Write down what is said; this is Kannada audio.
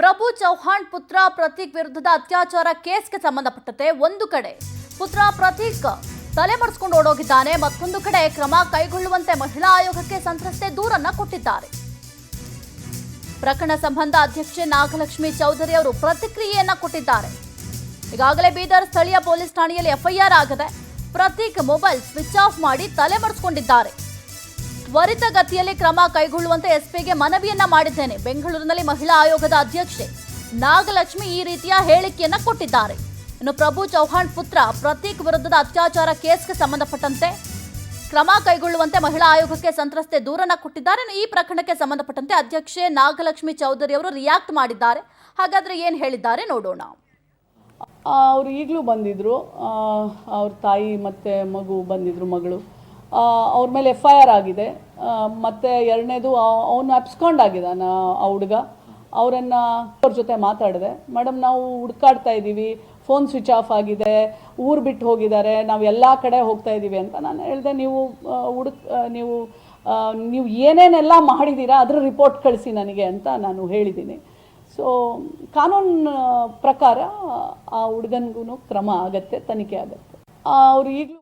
ಪ್ರಭು ಚೌಹಾಣ್ ಪುತ್ರ ಪ್ರತೀಕ್ ವಿರುದ್ಧದ ಅತ್ಯಾಚಾರ ಕೇಸ್ಗೆ ಸಂಬಂಧಪಟ್ಟಂತೆ ಒಂದು ಕಡೆ ಪುತ್ರ ಪ್ರತೀಕ್ ತಲೆಮರೆಸಿಕೊಂಡು ಓಡೋಗಿದ್ದಾನೆ, ಮತ್ತೊಂದು ಕಡೆ ಕ್ರಮ ಕೈಗೊಳ್ಳುವಂತೆ ಮಹಿಳಾ ಆಯೋಗಕ್ಕೆ ಸಂತ್ರಸ್ತೆ ದೂರನ್ನ ಕೊಟ್ಟಿದ್ದಾರೆ. ಪ್ರಕರಣ ಸಂಬಂಧ ಅಧ್ಯಕ್ಷೆ ನಾಗಲಕ್ಷ್ಮಿ ಚೌಧರಿ ಅವರು ಪ್ರತಿಕ್ರಿಯೆಯನ್ನ ಕೊಟ್ಟಿದ್ದಾರೆ. ಈಗಾಗಲೇ ಬೀದರ್ ಸ್ಥಳೀಯ ಪೊಲೀಸ್ ಠಾಣೆಯಲ್ಲಿ ಎಫ್ಐಆರ್ ಆಗಿದೆ. ಪ್ರತೀಕ್ ಮೊಬೈಲ್ ಸ್ವಿಚ್ ಆಫ್ ಮಾಡಿ ತಲೆಮರೆಸಿಕೊಂಡಿದ್ದಾರೆ. ತ್ವರಿತಗತಿಯಲ್ಲಿ ಕ್ರಮ ಕೈಗೊಳ್ಳುವಂತೆ ಎಸ್ಪಿಗೆ ಮನವಿಯನ್ನ ಮಾಡಿದ್ದೇನೆ. ಬೆಂಗಳೂರಿನಲ್ಲಿ ಮಹಿಳಾ ಆಯೋಗದ ಅಧ್ಯಕ್ಷೆ ನಾಗಲಕ್ಷ್ಮಿ ಈ ರೀತಿಯ ಹೇಳಿಕೆಯನ್ನ ಕೊಟ್ಟಿದ್ದಾರೆ. ಇನ್ನು ಪ್ರಭು ಚೌಹಾಣ್ ಪುತ್ರ ಪ್ರತೀಕ್ ವಿರುದ್ಧದ ಅತ್ಯಾಚಾರ ಕೇಸ್ಗೆ ಸಂಬಂಧಪಟ್ಟಂತೆ ಕ್ರಮ ಕೈಗೊಳ್ಳುವಂತೆ ಮಹಿಳಾ ಆಯೋಗಕ್ಕೆ ಸಂತ್ರಸ್ತೆ ದೂರನ್ನ ಕೊಟ್ಟಿದ್ದಾರೆ. ಈ ಪ್ರಕರಣಕ್ಕೆ ಸಂಬಂಧಪಟ್ಟಂತೆ ಅಧ್ಯಕ್ಷೆ ನಾಗಲಕ್ಷ್ಮಿ ಚೌಧರಿ ಅವರು ರಿಯಾಕ್ಟ್ ಮಾಡಿದ್ದಾರೆ. ಹಾಗಾದ್ರೆ ಏನು ಹೇಳಿದ್ದಾರೆ ನೋಡೋಣ. ಅವರು ಈಗಲೂ ಬಂದಿದ್ದರು, ಅವ್ರ ತಾಯಿ ಮತ್ತು ಮಗು ಬಂದಿದ್ದರು, ಮಗಳು. ಅವ್ರ ಮೇಲೆ FIR ಆಗಿದೆ. ಮತ್ತು ಎರಡನೇದು ಅವನು ಅಪ್ಸ್ಕೊಂಡಾಗಿದ್ದಾನೆ ಆ ಹುಡುಗ. ಅವರನ್ನು ಅವ್ರ ಜೊತೆ ಮಾತಾಡಿದೆ. ಮೇಡಮ್, ನಾವು ಹುಡುಕಾಡ್ತಾ ಇದ್ದೀವಿ, ಫೋನ್ ಸ್ವಿಚ್ ಆಫ್ ಆಗಿದೆ, ಊರು ಬಿಟ್ಟು ಹೋಗಿದ್ದಾರೆ, ನಾವು ಎಲ್ಲ ಕಡೆ ಹೋಗ್ತಾ ಇದ್ದೀವಿ ಅಂತ ನಾನು ಹೇಳಿದೆ. ನೀವು ಏನೇನೆಲ್ಲ ಮಾಡಿದ್ದೀರಾ ಅದ್ರ ರಿಪೋರ್ಟ್ ಕಳಿಸಿ ನನಗೆ ಅಂತ ನಾನು ಹೇಳಿದ್ದೀನಿ. ಸೊ ಕಾನೂನು ಪ್ರಕಾರ ಆ ಹುಡುಗನಿಗೂ ಕ್ರಮ ಆಗತ್ತೆ, ತನಿಖೆ ಆಗತ್ತೆ. ಅವರು ಈಗಲೂ